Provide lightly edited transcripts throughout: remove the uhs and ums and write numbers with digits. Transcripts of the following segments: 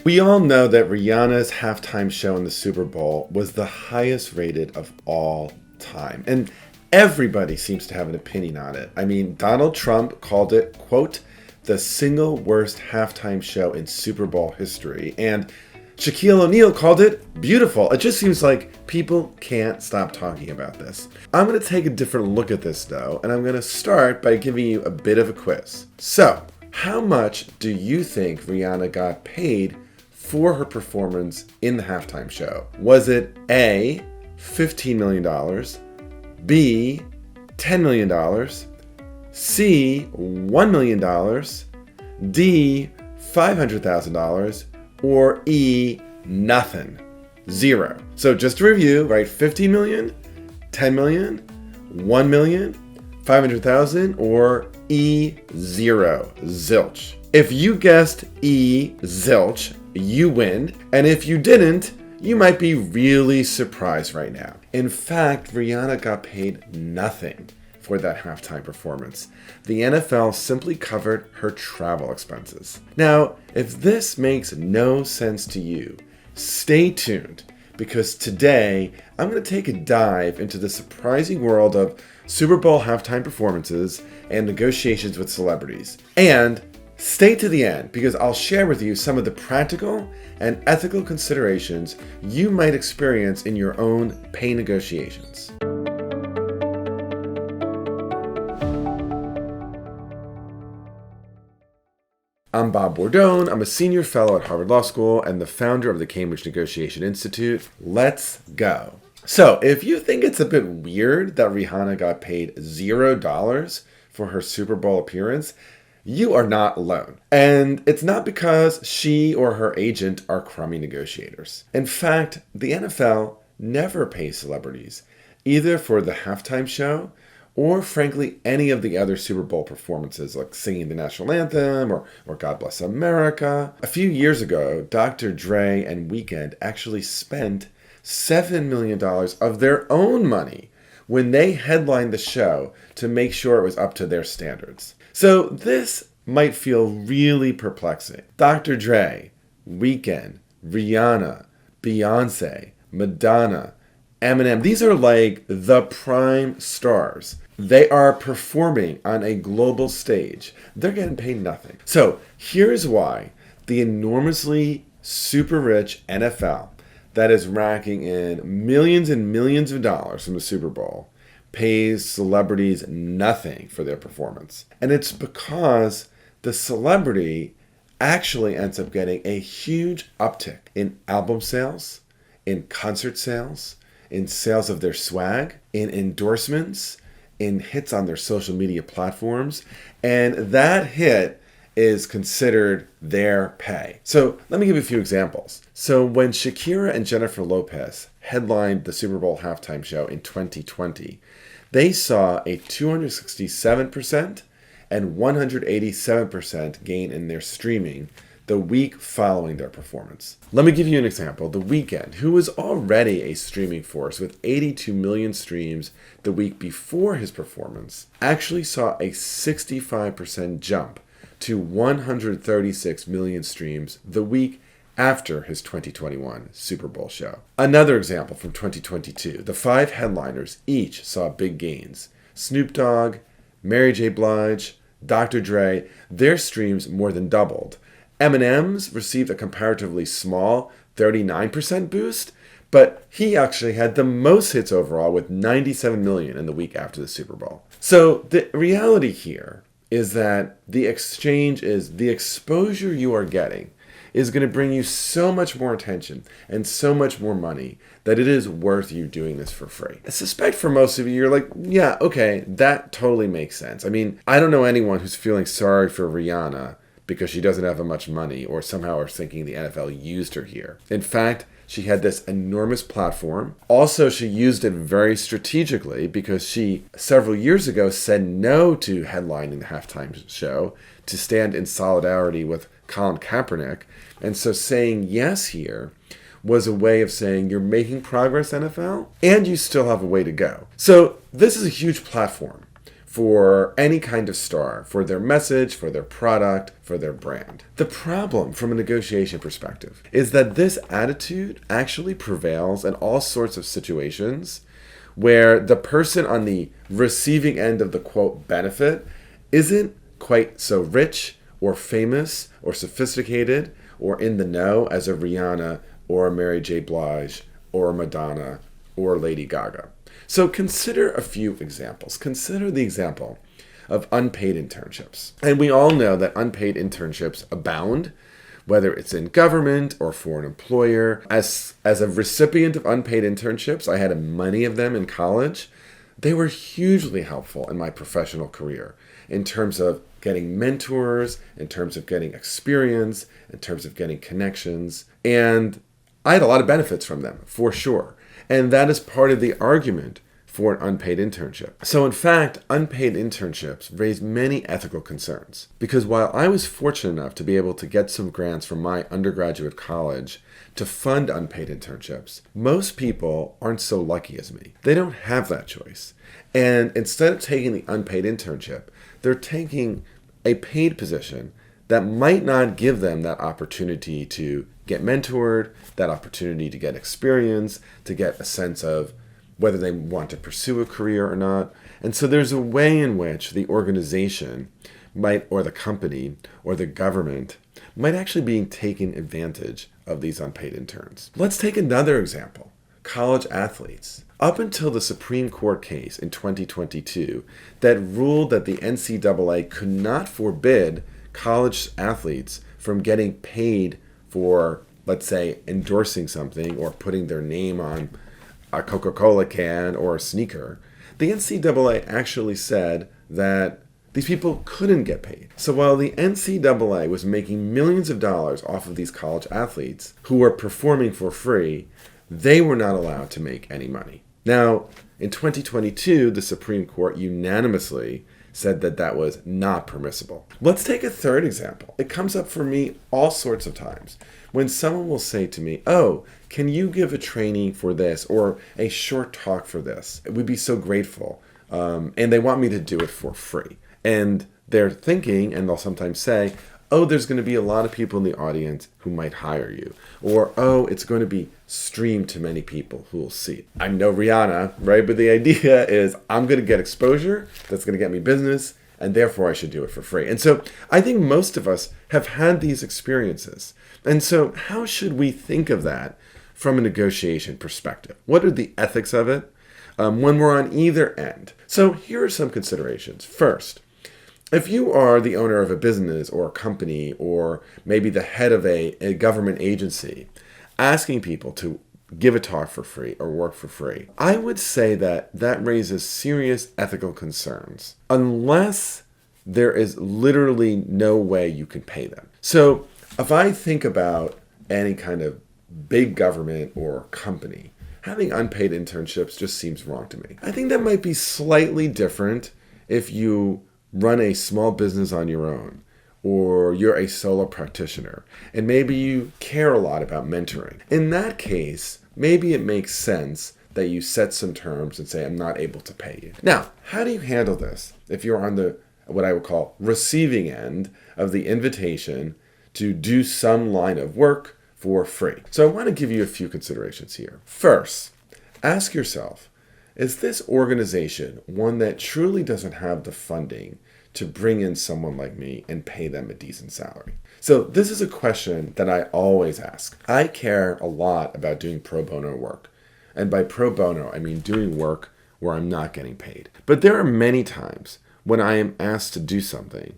We all know that Rihanna's halftime show in the Super Bowl was the highest rated of all time. And everybody seems to have an opinion on it. I mean, Donald Trump called it, quote, the single worst halftime show in Super Bowl history. And Shaquille O'Neal called it beautiful. It just seems like people can't stop talking about this. I'm going to take a different look at this though, and I'm going to start by giving you a bit of a quiz. So, how much do you think Rihanna got paid for her performance in the halftime show? Was it A, $15 million, B, $10 million, C, $1 million, D, $500,000, or E, nothing? Zero. So just to review, right? 15 million, 10 million, 1 million, 500,000, or E, zero. Zilch. If you guessed E, zilch, you win. And if you didn't, you might be really surprised right now. In fact, Rihanna got paid nothing for that halftime performance. The NFL simply covered her travel expenses. Now, if this makes no sense to you, stay tuned, because today I'm going to take a dive into the surprising world of Super Bowl halftime performances and negotiations with celebrities. And stay to the end, because I'll share with you some of the practical and ethical considerations you might experience in your own pay negotiations. I'm Bob Bordone. I'm a senior fellow at Harvard Law School and the founder of the Cambridge Negotiation Institute. Let's go. So, if you think it's a bit weird that Rihanna got paid $0 for her Super Bowl appearance, you are not alone. And it's not because she or her agent are crummy negotiators. In fact, the NFL never pays celebrities, either for the halftime show or frankly any of the other Super Bowl performances like singing the national anthem or God Bless America. A few years ago, Dr. Dre and Weeknd actually spent $7 million of their own money when they headlined the show to make sure it was up to their standards. So this might feel really perplexing. Dr. Dre, Weeknd, Rihanna, Beyonce, Madonna, Eminem, these are like the prime stars. They are performing on a global stage. They're getting paid nothing. So here's why the enormously super rich NFL that is racking in millions and millions of dollars from the Super Bowl pays celebrities nothing for their performance. And it's because the celebrity actually ends up getting a huge uptick in album sales, in concert sales, in sales of their swag, in endorsements, in hits on their social media platforms, and that hit is considered their pay. So let me give you a few examples. So when Shakira and Jennifer Lopez headlined the Super Bowl halftime show in 2020, they saw a 267% and 187% gain in their streaming the week following their performance. Let me give you an example. The Weeknd, who was already a streaming force with 82 million streams the week before his performance, actually saw a 65% jump to 136 million streams the week after his 2021 Super Bowl show. Another example from 2022, the 5 headliners each saw big gains. Snoop Dogg, Mary J. Blige, Dr. Dre, their streams more than doubled. Eminem's received a comparatively small 39% boost, but he actually had the most hits overall with 97 million in the week after the Super Bowl. So the reality here is that the exchange is the exposure you are getting is going to bring you so much more attention and so much more money that it is worth you doing this for free. I suspect for most of you, you're like, yeah, okay, that totally makes sense. I mean, I don't know anyone who's feeling sorry for Rihanna because she doesn't have much money or somehow are thinking the NFL used her here. In fact, she had this enormous platform. Also, she used it very strategically because she, several years ago, said no to headlining the halftime show to stand in solidarity with Colin Kaepernick. And so saying yes here was a way of saying you're making progress, NFL, and you still have a way to go. So this is a huge platform for any kind of star, for their message, for their product, for their brand. The problem from a negotiation perspective is that this attitude actually prevails in all sorts of situations where the person on the receiving end of the quote benefit isn't quite so rich or famous or sophisticated or in the know as a Rihanna or a Mary J. Blige or a Madonna or Lady Gaga. So consider a few examples. Consider the example of unpaid internships. And we all know that unpaid internships abound, whether it's in government or for an employer. As a recipient of unpaid internships, I had many of them in college. They were hugely helpful in my professional career in terms of getting mentors, in terms of getting experience, in terms of getting connections. And I had a lot of benefits from them, for sure. And that is part of the argument for an unpaid internship. So in fact, unpaid internships raise many ethical concerns. Because while I was fortunate enough to be able to get some grants from my undergraduate college to fund unpaid internships, most people aren't so lucky as me. They don't have that choice. And instead of taking the unpaid internship, they're taking a paid position that might not give them that opportunity to get mentored, that opportunity to get experience, to get a sense of whether they want to pursue a career or not. And so there's a way in which the organization might, or the company, or the government might actually be taking advantage of these unpaid interns. Let's take another example. College athletes. Up until the Supreme Court case in 2022 that ruled that the NCAA could not forbid college athletes from getting paid for, let's say, endorsing something or putting their name on a Coca-Cola can or a sneaker, the NCAA actually said that these people couldn't get paid. So while the NCAA was making millions of dollars off of these college athletes who were performing for free, they were not allowed to make any money. Now, in 2022, the Supreme Court unanimously said that that was not permissible. Let's take a third example. It comes up for me all sorts of times when someone will say to me, oh, can you give a training for this or a short talk for this? We'd be so grateful. And they want me to do it for free. And they're thinking, and they'll sometimes say, oh, there's going to be a lot of people in the audience who might hire you. Or, oh, it's going to be streamed to many people who will see it. I'm no Rihanna, right? But the idea is I'm going to get exposure that's going to get me business, and therefore I should do it for free. And so I think most of us have had these experiences. And so how should we think of that from a negotiation perspective? What are the ethics of it when we're on either end? So here are some considerations. First, if you are the owner of a business or a company or maybe the head of a government agency, asking people to give a talk for free or work for free, I would say that that raises serious ethical concerns unless there is literally no way you can pay them. So if I think about any kind of big government or company, having unpaid internships just seems wrong to me. I think that might be slightly different if you run a small business on your own, or you're a solo practitioner, and maybe you care a lot about mentoring. In that case, maybe it makes sense that you set some terms and say, I'm not able to pay you. Now, how do you handle this if you're on the, what I would call, receiving end of the invitation to do some line of work for free? So I want to give you a few considerations here. First, ask yourself, is this organization one that truly doesn't have the funding to bring in someone like me and pay them a decent salary? So this is a question that I always ask. I care a lot about doing pro bono work. And by pro bono, I mean doing work where I'm not getting paid. But there are many times when I am asked to do something,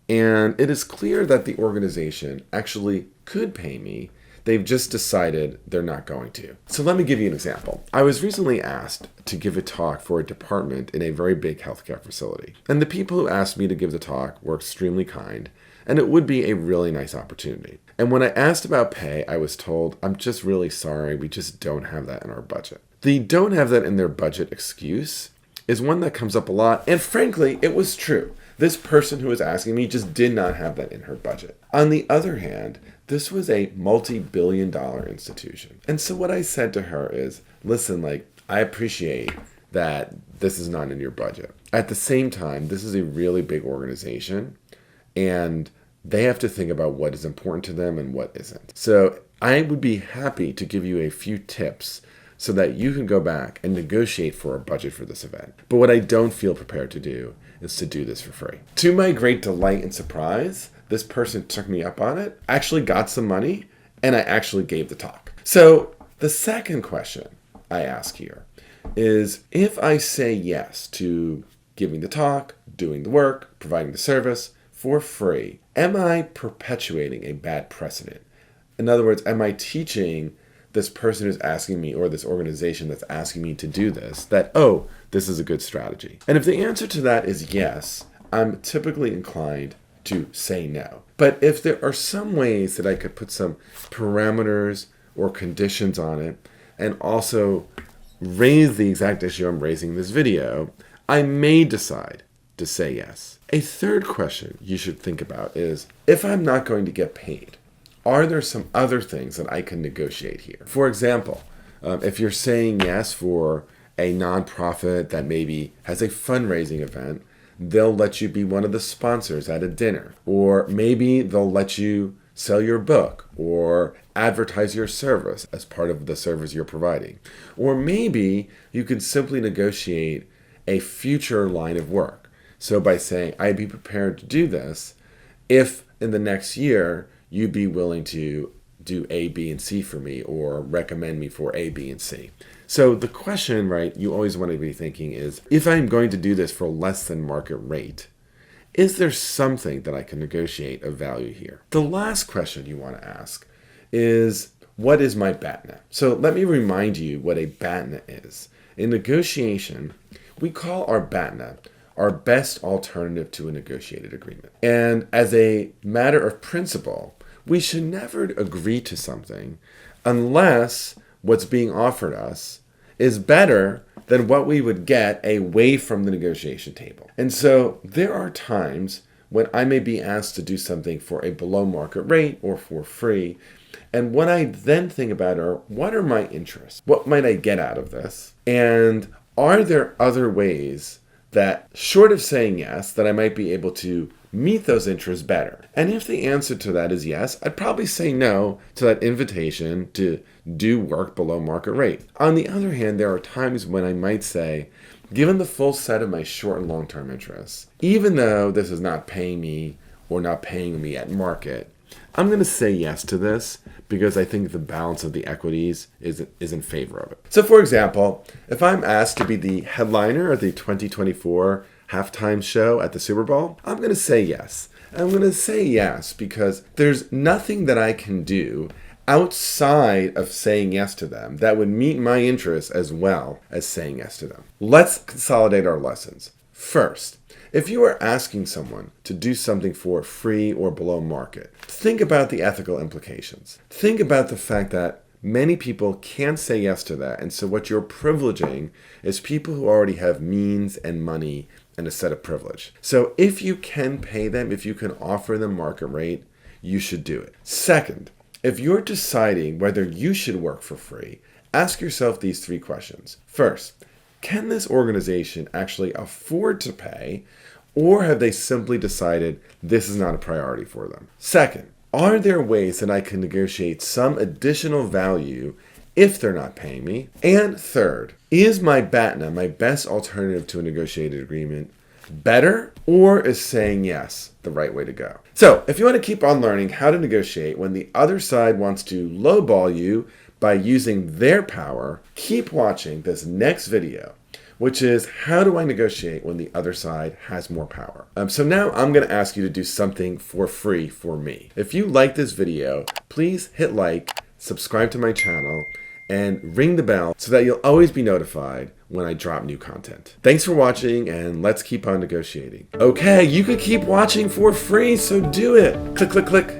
and it is clear that the organization actually could pay me. They've just decided they're not going to. So let me give you an example. I was recently asked to give a talk for a department in a very big healthcare facility. And the people who asked me to give the talk were extremely kind, and it would be a really nice opportunity. And when I asked about pay, I was told, I'm just really sorry, we just don't have that in our budget. The don't have that in their budget excuse is one that comes up a lot, and frankly, it was true. This person who was asking me just did not have that in her budget. On the other hand, this was a multi-billion-dollar institution. And so what I said to her is, listen, I appreciate that this is not in your budget. At the same time, this is a really big organization, and they have to think about what is important to them and what isn't. So I would be happy to give you a few tips so that you can go back and negotiate for a budget for this event. But what I don't feel prepared to do is to do this for free. To my great delight and surprise, this person took me up on it, actually got some money, and I actually gave the talk. So the second question I ask here is, if I say yes to giving the talk, doing the work, providing the service for free, am I perpetuating a bad precedent? In other words, am I teaching this person who's asking me, or this organization that's asking me to do this, that, oh, this is a good strategy? And if the answer to that is yes, I'm typically inclined to say no. But if there are some ways that I could put some parameters or conditions on it, and also raise the exact issue I'm raising in this video, I may decide to say yes. A third question you should think about is, if I'm not going to get paid, are there some other things that I can negotiate here? For example, if you're saying yes for a nonprofit that maybe has a fundraising event, they'll let you be one of the sponsors at a dinner. Or maybe they'll let you sell your book or advertise your service as part of the service you're providing. Or maybe you can simply negotiate a future line of work. So by saying, I'd be prepared to do this if in the next year you'd be willing to do A, B, and C for me, or recommend me for A, B, and C. So the question, right, you always want to be thinking is, if I'm going to do this for less than market rate, is there something that I can negotiate of value here? The last question you want to ask is, what is my BATNA? So let me remind you what a BATNA is. In negotiation, we call our BATNA our best alternative to a negotiated agreement. And as a matter of principle, we should never agree to something unless what's being offered us is better than what we would get away from the negotiation table. And so there are times when I may be asked to do something for a below market rate or for free. And what I then think about are, what are my interests? What might I get out of this? And are there other ways that, short of saying yes, that I might be able to meet those interests better? And if the answer to that is yes, I'd probably say no to that invitation to do work below market rate. On the other hand, there are times when I might say, given the full set of my short and long-term interests, even though this is not paying me or not paying me at market, I'm going to say yes to this because I think the balance of the equities is in favor of it. So for example, if I'm asked to be the headliner at the 2024 Halftime Show at the Superbowl, I'm going to say yes. I'm going to say yes because there's nothing that I can do outside of saying yes to them that would meet my interests as well as saying yes to them. Let's consolidate our lessons. First, if you are asking someone to do something for free or below market, think about the ethical implications. Think about the fact that many people can't say yes to that, and so what you're privileging is people who already have means and money and a set of privilege. So if you can pay them, if you can offer them market rate, you should do it. Second, if you're deciding whether you should work for free, ask yourself these three questions. First, can this organization actually afford to pay, or have they simply decided this is not a priority for them? Second, are there ways that I can negotiate some additional value if they're not paying me? And third, is my BATNA, my best alternative to a negotiated agreement, better, or is saying yes the right way to go? So if you want to keep on learning how to negotiate when the other side wants to lowball you by using their power, keep watching this next video, which is, how do I negotiate when the other side has more power? So now I'm going to ask you to do something for free for me. If you like this video, please hit like, subscribe to my channel, and ring the bell so that you'll always be notified when I drop new content. Thanks for watching, and let's keep on negotiating. Okay, you could keep watching for free, so do it. Click, click, click.